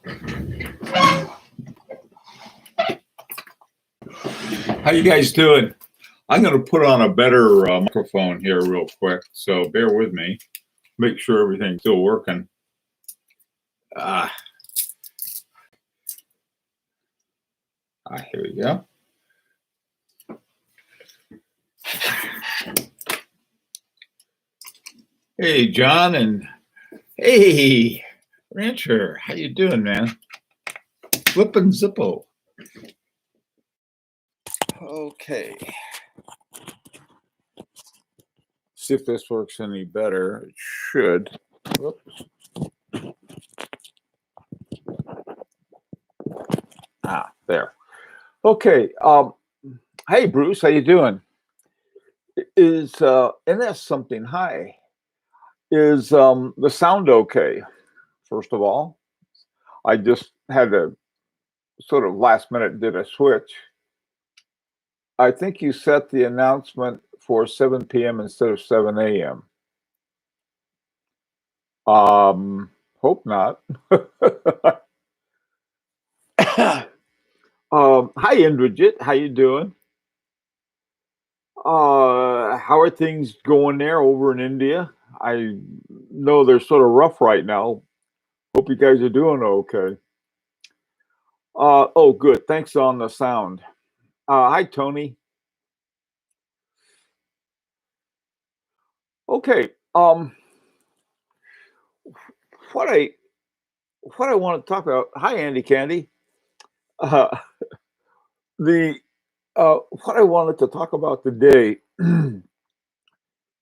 How you guys doing? I'm going to put on a better microphone here real quick, so bear with me. Make sure everything's still working. Here we go. Hey, John, and hey, Rancher. How you doing, man? Flippin' Zippo. Okay. See if this works any better. It should. Whoops. There. Okay. Hey, Bruce. How you doing? And that's something. Hi. Is the sound okay? First of all, I just had to sort of last minute did a switch. I think you set the announcement for 7 p.m. instead of 7 a.m. Hope not. Hi, Indrajit. How you doing? How are things going there over in India? I know they're sort of rough right now. Hope you guys are doing okay. Oh, good. Thanks on the sound. Hi, Tony. Okay. What I want to talk about. Hi, Andy Candy. What I wanted to talk about today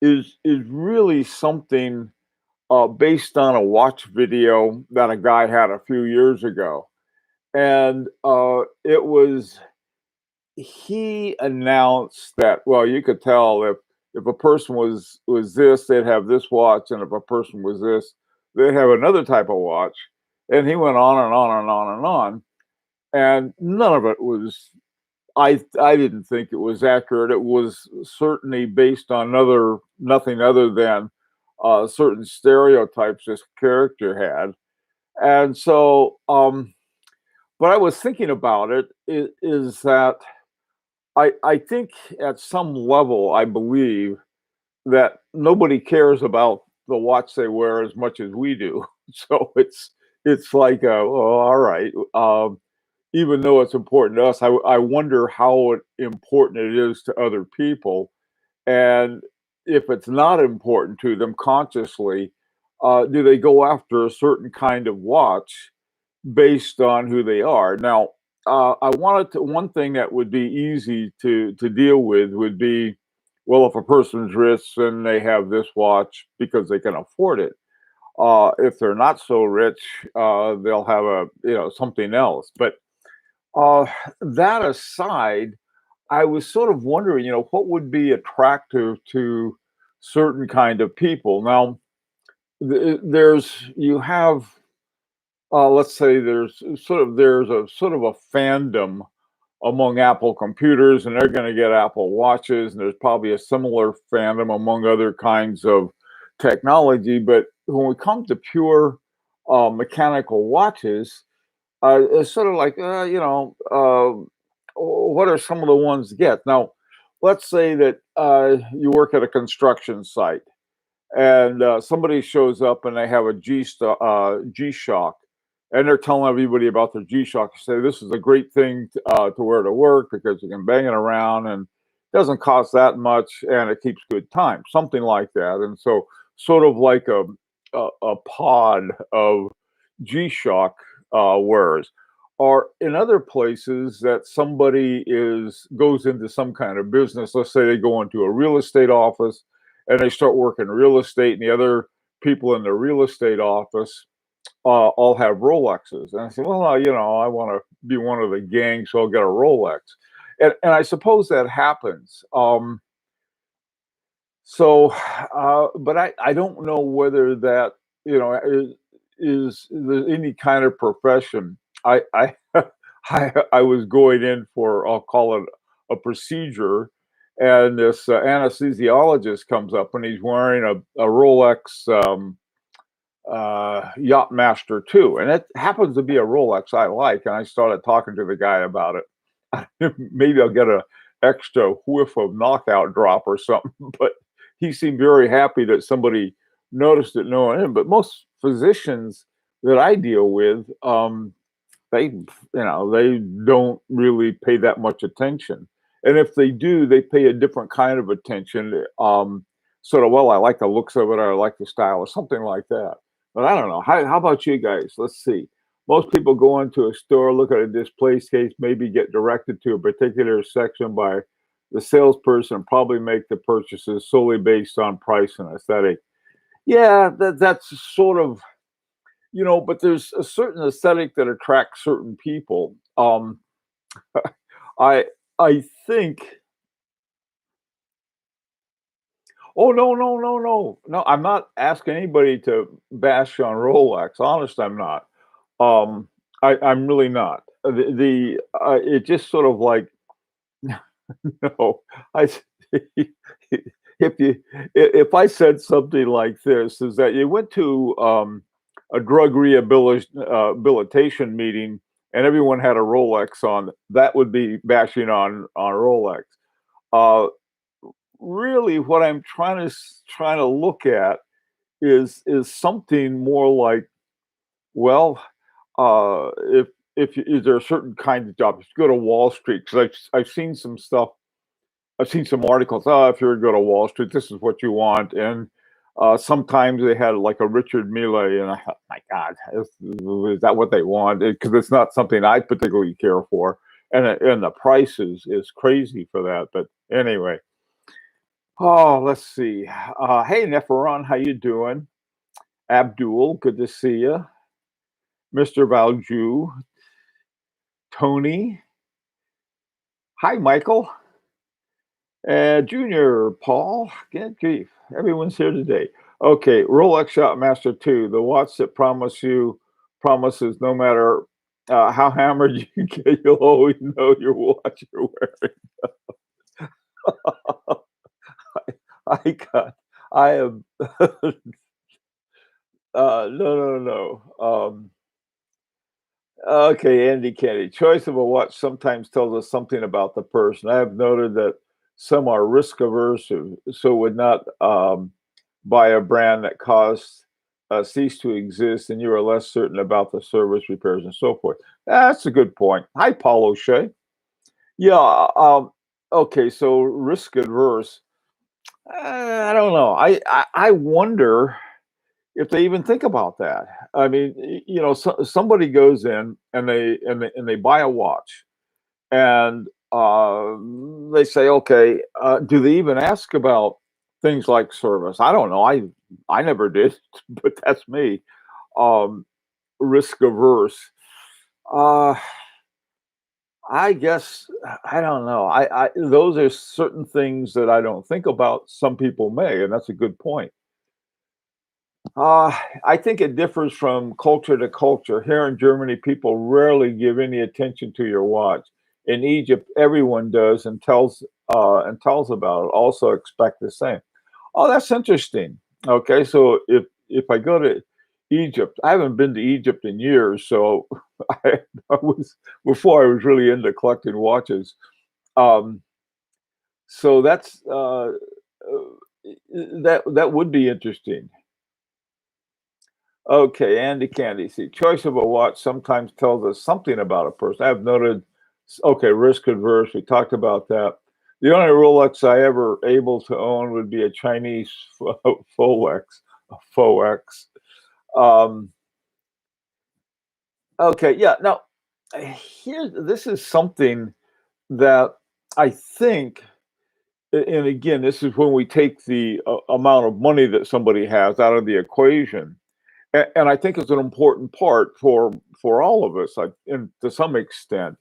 is really something based on a watch video that a guy had a few years ago, and it was he announced that, well, you could tell if a person was this, they'd have this watch, and if a person was this, they'd have another type of watch, and he went on and on and on and on, and none of it was. I didn't think it was accurate. It was certainly based on nothing other than certain stereotypes this character had. And so, what I was thinking about it is that I think at some level, I believe that nobody cares about the watch they wear as much as we do. So it's like, well, all right. Even though it's important to us, I wonder how important it is to other people. And if it's not important to them consciously, do they go after a certain kind of watch based on who they are? Now, I wanted to, one thing that would be easy to deal with would be, well, if a person's rich and they have this watch because they can afford it. If they're not so rich, they'll have something else. But that aside, I was sort of wondering, what would be attractive to certain kind of people. Now, you have, let's say there's a sort of a fandom among Apple computers, and they're going to get Apple watches, and there's probably a similar fandom among other kinds of technology. But when we come to pure mechanical watches, it's sort of like, what are some of the ones to get? Now, let's say that you work at a construction site, and somebody shows up and they have a G-Shock, and they're telling everybody about their G-Shock. Say, this is a great thing to wear to work because you can bang it around and it doesn't cost that much and it keeps good time, something like that. And so, sort of like a pod of G-Shock wearers. Or in other places that somebody goes into some kind of business. Let's say they go into a real estate office and they start working real estate, and the other people in the real estate office all have Rolexes. And I said, well, I want to be one of the gang, so I'll get a Rolex. And I suppose that happens. But I don't know whether that, is there any kind of profession. I I was going in for, I'll call it a procedure, and this anesthesiologist comes up and he's wearing a Rolex Yacht Master 2, and it happens to be a Rolex I like, and I started talking to the guy about it. Maybe I'll get a extra whiff of knockout drop or something, but he seemed very happy that somebody noticed it knowing him. But most physicians that I deal with, they don't really pay that much attention. And if they do, they pay a different kind of attention. Sort of, well, I like the looks of it, or I like the style, or something like that. But I don't know. How about you guys? Let's see. Most people go into a store, look at a display case, maybe get directed to a particular section by the salesperson, probably make the purchases solely based on price and aesthetic. Yeah, that's sort of, but there's a certain aesthetic that attracts certain people. I I think. Oh, no, no, no, no. No, I'm not asking anybody to bash on Rolex. Honest, I'm not. I'm really not. It just sort of like, no, I s if I said something like this, is that you went to, a drug rehabilitation meeting and everyone had a Rolex on, that would be bashing on Rolex. Uh, Really what I'm trying to look at is something more like, well, if is there a certain kind of job? If you go to Wall Street, because I've seen some stuff, I've seen some articles. Oh, if you're to go to Wall Street, this is what you want, and sometimes they had like a Richard Mille, and I thought, my God, is that what they want? Because it's not something I particularly care for, and the price is crazy for that. But anyway, oh, let's see. Hey, Neferon, how you doing? Abdul, good to see you. Mr. Valju, Tony. Hi, Michael. Junior, Paul. Good grief. Everyone's here today. Okay, Rolex Shotmaster 2, the watch that promises no matter how hammered you get, you'll always know your watch you're wearing. I got, I am, no, no, no. Okay, Andy Candy. Choice of a watch sometimes tells us something about the person. I have noted that some are risk averse, so would not buy a brand that costs cease to exist, and you are less certain about the service, repairs, and so forth. That's a good point. Hi, Paul O'Shea. Yeah. Okay, so risk adverse. I don't know. I wonder if they even think about that. I mean, somebody goes in and they buy a watch, and they say, okay, do they even ask about things like service? I don't know. I never did, but that's me. Um, Risk averse. Uh, I guess I don't know. I those are certain things that I don't think about. Some people may, and that's a good point. Uh, I think it differs from culture to culture. Here in Germany, people rarely give any attention to your watch. In Egypt, everyone does and tells about it. Also, expect the same. Oh, that's interesting. Okay, so if I go to Egypt, I haven't been to Egypt in years, so I was before I was really into collecting watches. Um, so that would be interesting. Okay, Andy Candy. See, choice of a watch sometimes tells us something about a person. I've noted, okay, risk adverse. We talked about that. The only Rolex I ever able to own would be a Chinese Folex, a Forex. Um, okay, yeah. Now, here, this is something that I think, and again, this is when we take the amount of money that somebody has out of the equation. And I think it's an important part for all of us, like, and to some extent,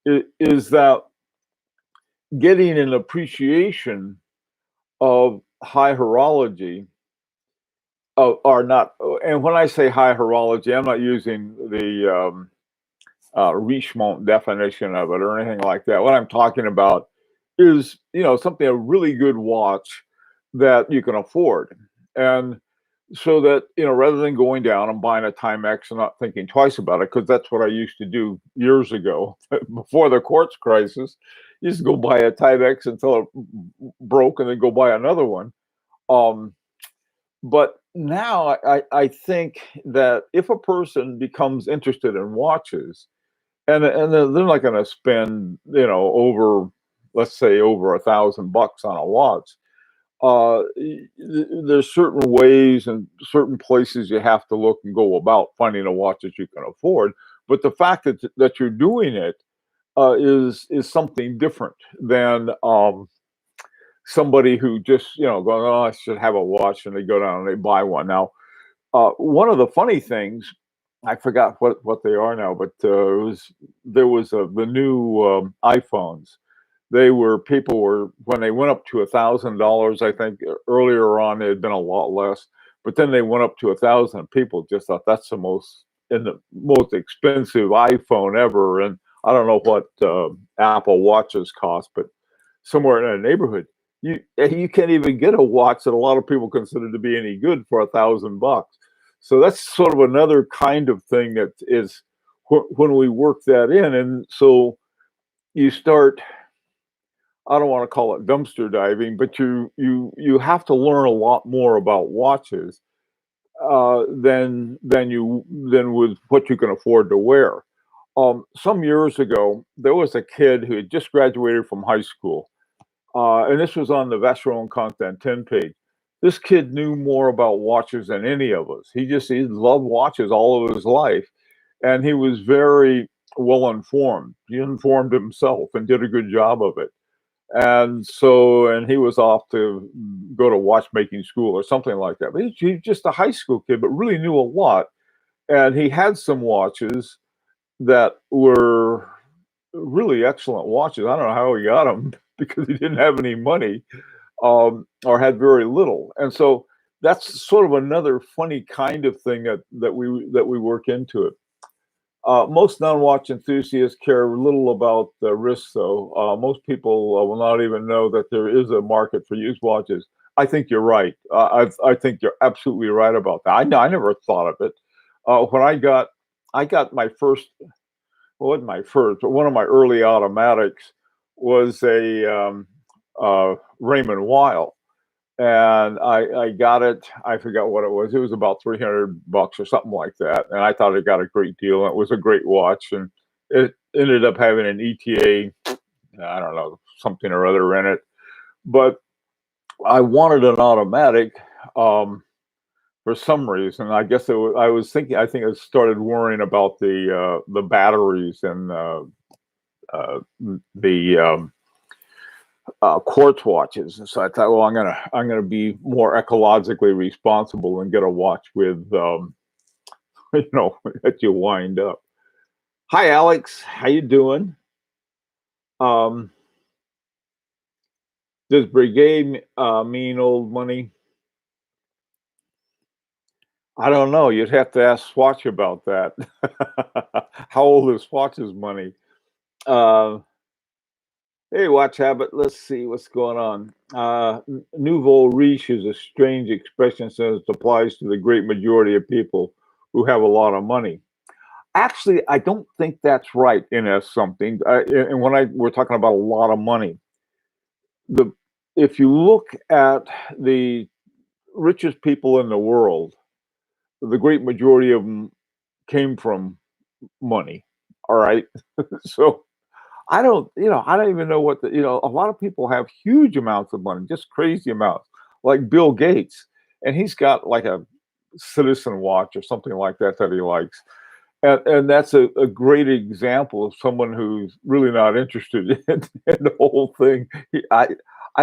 is that getting an appreciation of high horology, are not. And when I say high horology, I'm not using the Richemont definition of it or anything like that. What I'm talking about is, something, a really good watch that you can afford. And so that, rather than going down and buying a Timex and not thinking twice about it, because that's what I used to do years ago before the quartz crisis. Used to go buy a Timex until it broke, and then go buy another one. Um, but now I think that if a person becomes interested in watches, and they're not going to spend, over, let's say, over $1,000 on a watch. There's certain ways and certain places you have to look and go about finding a watch that you can afford. But the fact that you're doing it is something different than somebody who just, going, oh, I should have a watch, and they go down and they buy one. Now, one of the funny things, I forgot what they are now, but there was the new iPhones. People were, when they went up to $1,000, I think earlier on it had been a lot less, but then they went up to 1,000. People just thought that's the most expensive iPhone ever. And I don't know what Apple watches cost, but somewhere in a neighborhood, you can't even get a watch that a lot of people consider to be any good for $1,000. So that's sort of another kind of thing that is when we work that in, and so you start. I don't want to call it dumpster diving, but you have to learn a lot more about watches than with what you can afford to wear. Some years ago, there was a kid who had just graduated from high school, and this was on the Vacheron Constantin page. This kid knew more about watches than any of us. He loved watches all of his life, and he was very well informed. He informed himself and did a good job of it. And he was off to go to watchmaking school or something like that. But he's just a high school kid, but really knew a lot. And he had some watches that were really excellent watches. I don't know how he got them because he didn't have any money, or had very little. And so that's sort of another funny kind of thing that we work into it. Most non-watch enthusiasts care little about the risks, though. Most people will not even know that there is a market for used watches. I think you're right. I think you're absolutely right about that. I never thought of it. When I got my first, well, wasn't my first, but one of my early automatics was a Raymond Weil, and I got it. I forgot what it was. It was about $300 or something like that, and I thought I got a great deal. And it was a great watch, and it ended up having an ETA, I don't know, something or other in it. But I wanted an automatic for some reason. I guess I was thinking. I think I started worrying about the batteries and the quartz watches. And so I thought, well, I'm gonna be more ecologically responsible and get a watch with, that you wind up. Hi, Alex. How you doing? Um, does brigade mean old money? I don't know. You'd have to ask Swatch about that. How old is Swatch's money? Uh, Hey, Watch Habit. Let's see what's going on. Nouveau riche is a strange expression since it applies to the great majority of people who have a lot of money. Actually, I don't think that's right in as something. And when we're talking about a lot of money, the if you look at the richest people in the world, the great majority of them came from money. All right, so I don't even know a lot of people have huge amounts of money, just crazy amounts, like Bill Gates, and he's got like a Citizen watch or something like that that he likes. And that's a great example of someone who's really not interested in the whole thing. I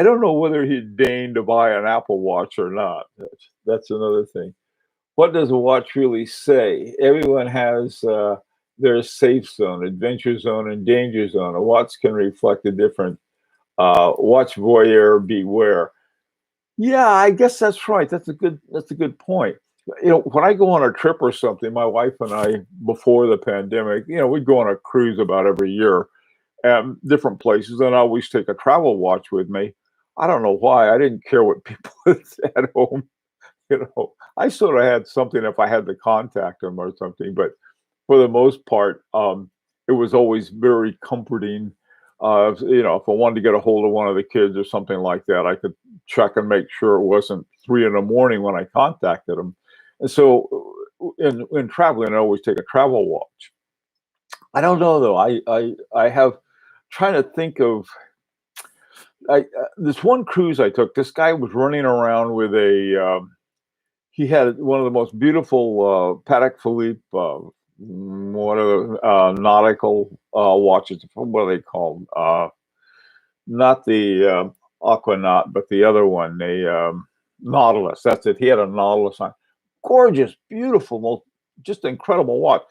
don't know whether he'd deign to buy an Apple Watch or not. That's another thing. What does a watch really say? Everyone has their safe zone, adventure zone, and danger zone. A watch can reflect a different watch voyeur beware. Yeah, I guess that's right. That's a good point. When I go on a trip or something, my wife and I, before the pandemic, we'd go on a cruise about every year, different places, and I always take a travel watch with me. I don't know why. I didn't care what people at home I sort of had something if I had to contact them or something, but for the most part, it was always very comforting. If I wanted to get a hold of one of the kids or something like that, I could check and make sure it wasn't 3 in the morning when I contacted them. And so, in traveling, I always take a travel watch. I don't know though. I have trying to think of this one cruise I took. This guy was running around with he had one of the most beautiful Patek Philippe, one of the nautical watches. What are they called? Not the Aquanaut, but the other one, the Nautilus. That's it. He had a Nautilus on. Gorgeous, beautiful, just incredible watch.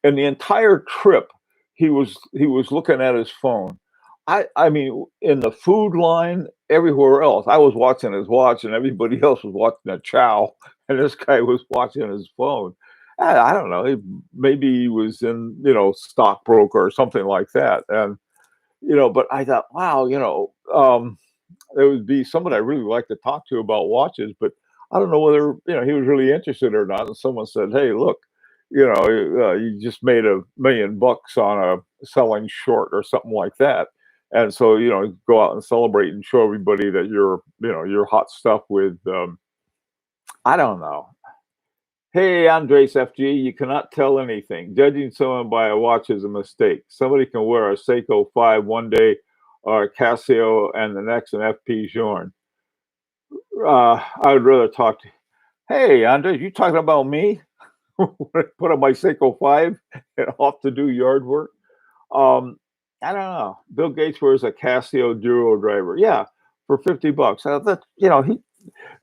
And the entire trip, he was looking at his phone. I mean, in the food line, everywhere else, I was watching his watch, and everybody else was watching a chow, and this guy was watching his phone. I don't know. Maybe he was in, stockbroker or something like that, and but I thought, wow, there would be someone I really like to talk to about watches, but I don't know whether he was really interested or not. And someone said, "Hey, look, you just made $1 million on a selling short or something like that." And so, go out and celebrate and show everybody that you're hot stuff with, I don't know. Hey, Andres FG, you cannot tell anything. Judging someone by a watch is a mistake. Somebody can wear a Seiko 5 one day or a Casio and the next an FP Journe. I would rather talk to, hey, Andres, you talking about me? Put on my Seiko 5 and off to do yard work? I don't know. Bill Gates wears a Casio Duro driver. Yeah, for $50.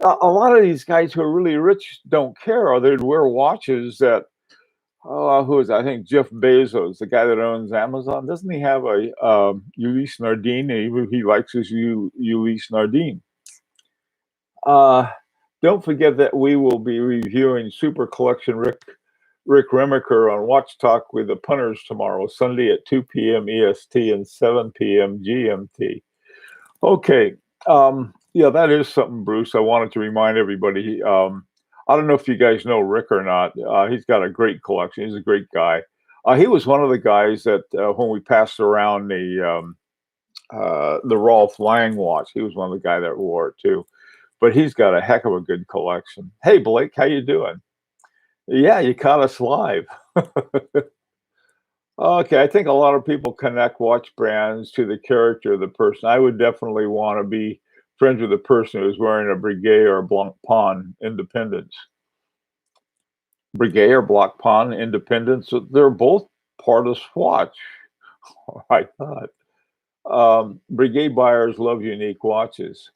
A lot of these guys who are really rich don't care, or they'd wear watches that. Oh, who is that? I think Jeff Bezos, the guy that owns Amazon, doesn't he have a Ulysse Nardine? He likes his Ulysse Nardine. Don't forget that we will be reviewing Super Collection Rick Remaker on Watch Talk with the Punters tomorrow, Sunday at 2 p.m. EST and 7 p.m. GMT. Okay. Yeah, that is something, Bruce. I wanted to remind everybody. I don't know if you guys know Rick or not. He's got a great collection. He's a great guy. He was one of the guys that when we passed around the Rolf Lang watch, he was one of the guys that wore it too. But he's got a heck of a good collection. Hey, Blake, how you doing? Yeah, you caught us live. Okay, I think a lot of people connect watch brands to the character of the person. I would definitely want to be friends with the person who's wearing a Breguet or a Blancpain Independence. Breguet or Blancpain Independence, they're both part of Swatch. I thought. Breguet buyers love unique watches.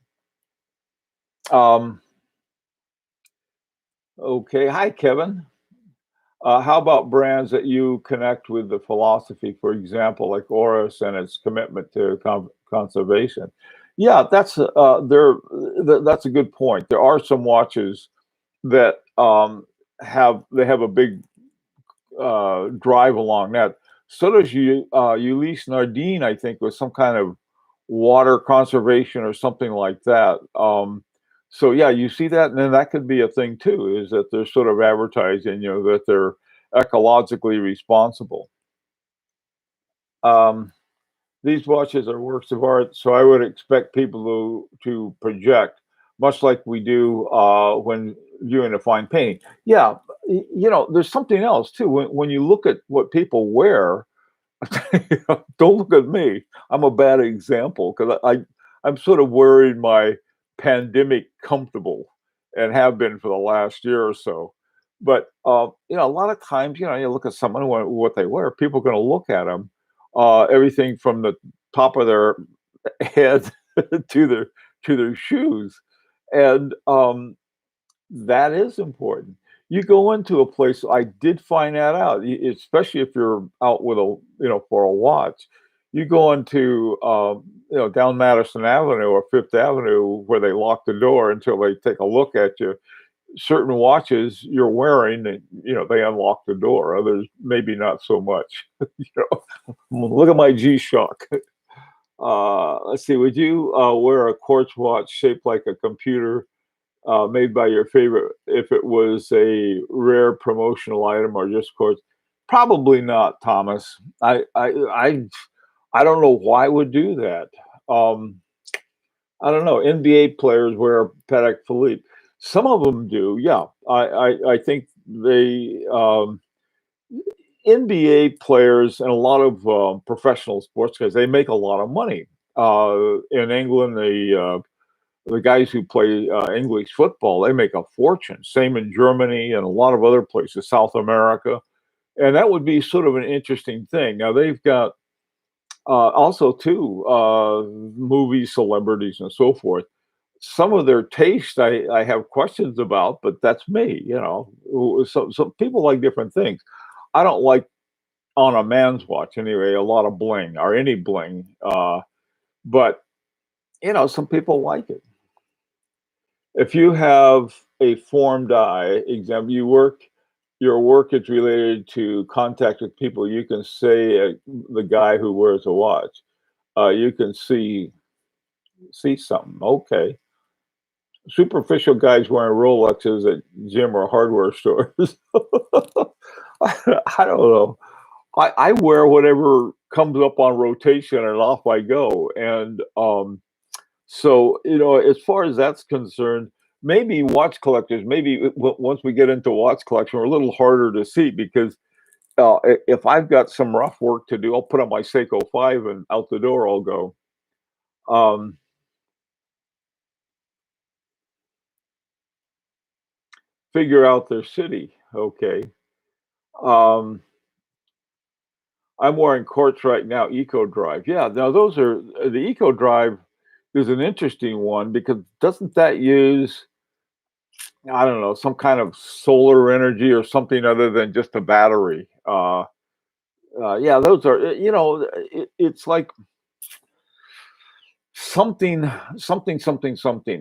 Okay, hi, Kevin. How about brands that you connect with the philosophy, for example, like Oris and its commitment to conservation? Yeah, that's that's a good point. There are some watches that have a big drive along that. So does Ulysse Nardine, I think, was some kind of water conservation or something like that. So yeah, you see that, and then that could be a thing too, is that they're sort of advertising, that they're ecologically responsible. These watches are works of art, so I would expect people to project, much like we do when viewing a fine painting. Yeah, there's something else too. When you look at what people wear, don't look at me. I'm a bad example because I'm sort of wearing my pandemic comfortable and have been for the last year or so. But a lot of times, you look at someone what they wear. People are going to look at them, everything from the top of their head to their shoes, and that is important. You go into a place, I did find that out, especially if you're out with for a watch. You go into, down Madison Avenue or Fifth Avenue where they lock the door until they take a look at you. Certain watches you're wearing, they unlock the door. Others, maybe not so much. Look at my G-Shock. Let's see, would you wear a quartz watch shaped like a computer made by your favorite, if it was a rare promotional item or just course, probably not, Thomas. I don't know why would do that. Um, I don't know. NBA players wear Patek Philippe. Some of them do. Yeah, I think they NBA players and a lot of professional sports guys, they make a lot of money. In England, the guys who play English football, they make a fortune. Same in Germany and a lot of other places, South America, and that would be sort of an interesting thing. Now they've got also too movie celebrities and so forth. Some of their taste I have questions about, but that's me. So people like different things. I don't like on a man's watch anyway a lot of bling or any bling, but some people like it. If you have a formed eye, example, your work is related to contact with people, you can say the guy who wears a watch. You can see something. Okay, superficial guys wearing Rolexes at gym or hardware stores. I don't know. I wear whatever comes up on rotation and off I go. And so, as far as that's concerned, maybe watch collectors, maybe once we get into watch collection, we're a little harder to see because if I've got some rough work to do, I'll put on my Seiko 5 and out the door I'll go. Um, Figure out their city. Okay. Um, I'm wearing Quartz right now, Eco Drive. Yeah, now those are the Eco Drive is an interesting one because doesn't that use, I don't know, some kind of solar energy or something other than just a battery? Yeah, those are, it's like something, something.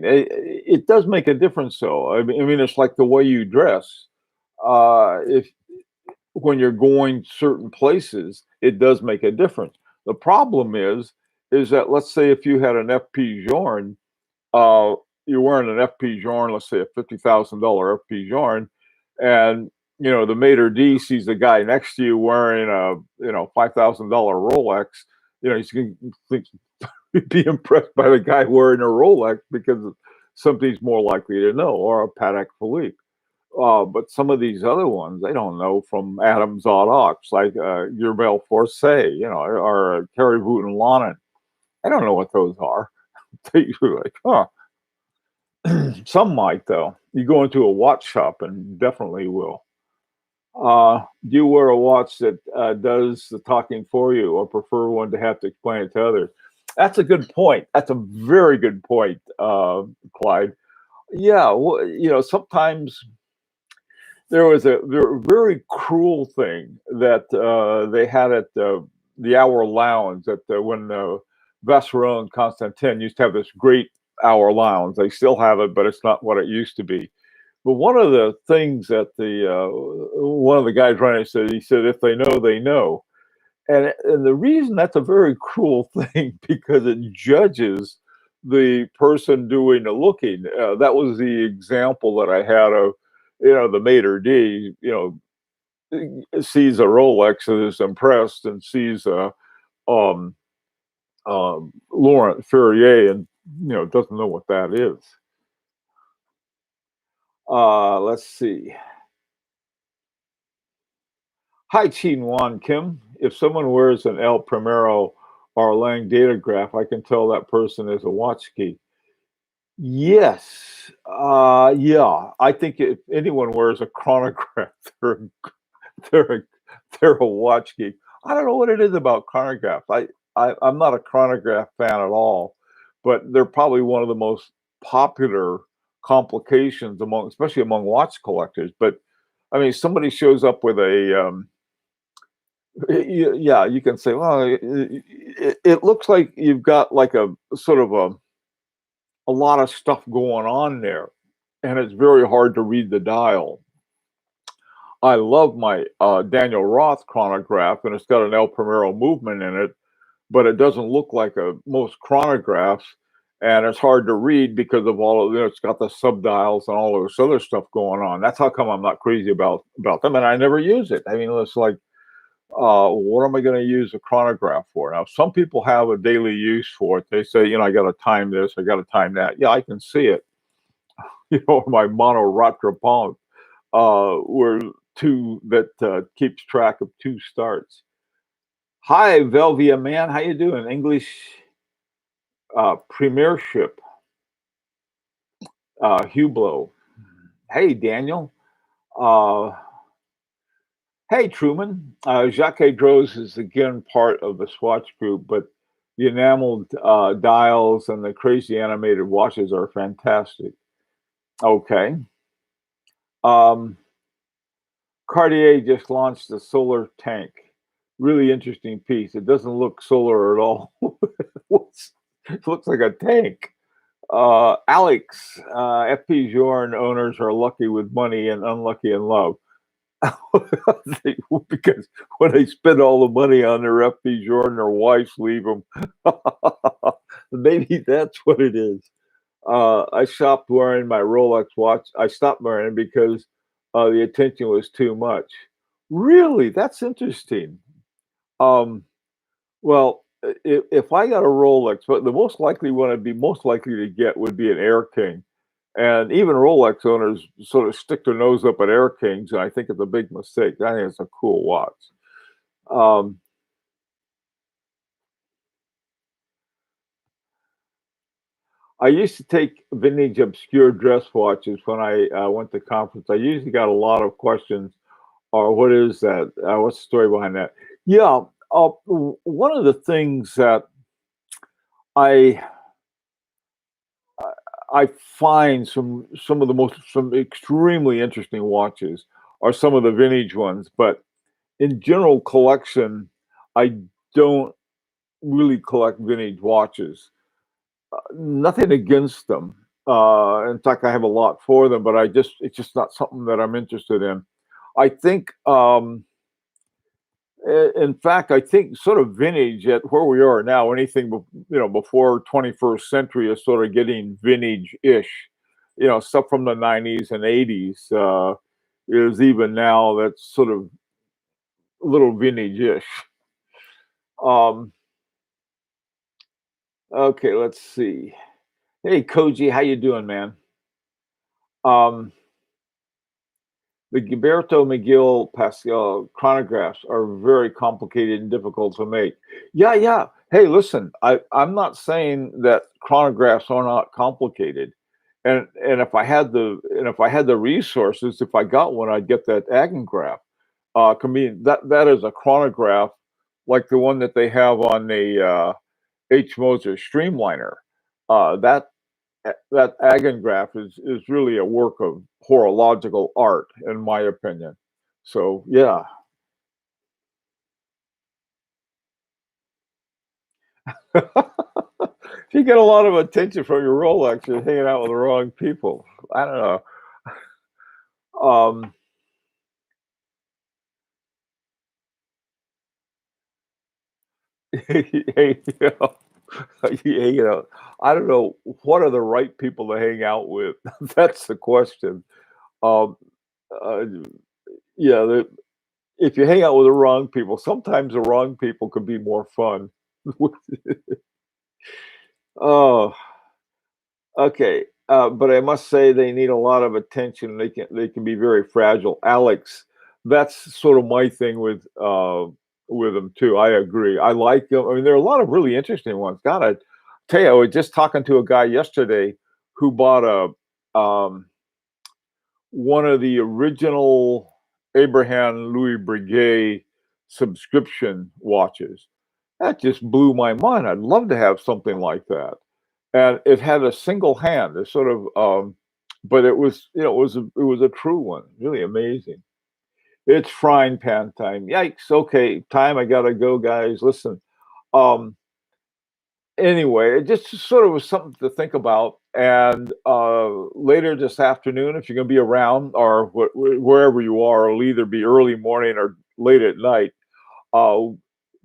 It does make a difference, though. I mean, it's like the way you dress. If when you're going certain places, it does make a difference. The problem is that let's say if you had an FP Journe, uh, you're wearing an FP Journe, let's say a $50,000 FP Journe, and the maitre d sees the guy next to you wearing a $5,000 Rolex. He's going to think be impressed by the guy wearing a Rolex because something's more likely to know, or a Patek Philippe. But some of these other ones, they don't know from Adams Odd Ox, like Urbel Force, or Kerry Wooten Lonnen. I don't know what those are. You're like, huh. Some might, though. You go into a watch shop and definitely will. Do you wear a watch that does the talking for you or prefer one to have to explain it to others? That's a good point. That's a very good point, Clyde. Yeah, well, sometimes there was a very cruel thing that they had at the Hour Lounge at when Vacheron and Constantin used to have this great Hour Lounge. They still have it, but it's not what it used to be. But one of the things that the one of the guys running it said, he said, if they know, they know. And the reason that's a very cruel thing because it judges the person doing the looking. That was the example that I had of, the maitre d, sees a Rolex and is impressed and sees um, Laurent Ferrier and, doesn't know what that is. Let's see. Hi, Chin Wan Kim. If someone wears an El Primero or a Lang Datograph, I can tell that person is a watch geek. Yes. Yeah. I think if anyone wears a chronograph, they're they're a, they're a watch geek. I don't know what it is about chronographs. I'm not a chronograph fan at all, but they're probably one of the most popular complications especially among watch collectors. But I mean, somebody shows up with a yeah, you can say, well, it looks like you've got like a sort of a lot of stuff going on there, and it's very hard to read the dial. I love my Daniel Roth chronograph, and it's got an El Primero movement in it, but it doesn't look like most chronographs. and it's hard to read because of all of, it's got the subdials and all of this other stuff going on. That's how come I'm not crazy about them, and I never use it. I mean, it's like, what am I going to use a chronograph for? Now, some people have a daily use for it. They say, I got to time this, I got to time that. Yeah, I can see it. My monoratra palm, where two that keeps track of two starts. Hi, Velvia man, how you doing? English Premiership, Hublot. Hey, Daniel. Uh, hey, Truman. Jacques Droz is again part of the Swatch group, but the enameled dials and the crazy animated watches are fantastic. Okay. Um, Cartier just launched the solar tank. Really interesting piece. It doesn't look solar at all. It looks like a tank. Alex, FP Journe owners are lucky with money and unlucky in love. Because when they spend all the money on their FP Journe, their wives leave them. Maybe that's what it is. I stopped wearing my Rolex watch. I stopped wearing it because the attention was too much. Really, that's interesting. Um, well, if I got a Rolex, but the most likely one I'd be most likely to get would be an Air King. And even Rolex owners sort of stick their nose up at Air Kings, and I think it's a big mistake. I think it's a cool watch. Um, I used to take vintage obscure dress watches when I went to conference. I usually got a lot of questions, or what is that? What's the story behind that? Yeah, one of the things that I I find some of the most some extremely interesting watches are some of the vintage ones, but in general collection, I don't really collect vintage watches. Nothing against them. In fact, I have a lot for them, but it's just not something that I'm interested in. I think in fact, I think sort of vintage at where we are now, anything before 21st century is sort of getting vintage-ish. Stuff from the 90s and 80s is even now that's sort of a little vintage-ish. Um, okay, let's see. Hey, Koji, how you doing, man? Um, the Gilberto Miguel Pascal chronographs are very complicated and difficult to make. Yeah, yeah. Hey, listen, I'm not saying that chronographs are not complicated. And if I had the resources, if I got one, I'd get that Agograph. Can be that is a chronograph like the one that they have on the H. Moser Streamliner. That that Agograph is really a work of horological art, in my opinion. So yeah, if you get a lot of attention from your Rolex, you're hanging out with the wrong people. I don't know. Um, hey, I don't know what are the right people to hang out with. That's the question. Um, uh, yeah, if you hang out with the wrong people, sometimes the wrong people can be more fun. Oh, okay. But I must say they need a lot of attention. They can be very fragile. Alex, that's sort of my thing with them too. I agree. I like them. I mean, there are a lot of really interesting ones. God, I tell you, I was just talking to a guy yesterday who bought a one of the original Abraham Louis Breguet subscription watches. That just blew my mind. I'd love to have something like that. And it had a single hand, a sort of, but it was, it was a true one. Really amazing. It's frying pan time. Yikes. Okay, time. I gotta go, guys. Listen. Um, anyway, it just sort of was something to think about. And later this afternoon, if you're going to be around or wherever you are, it'll either be early morning or late at night, uh,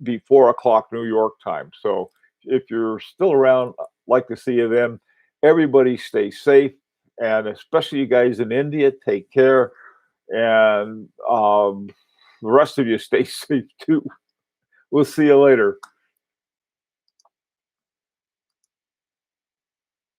be 4 o'clock New York time. So if you're still around, Like to see you then. Everybody stay safe, and especially you guys in India, take care. And the rest of you stay safe too. We'll see you later.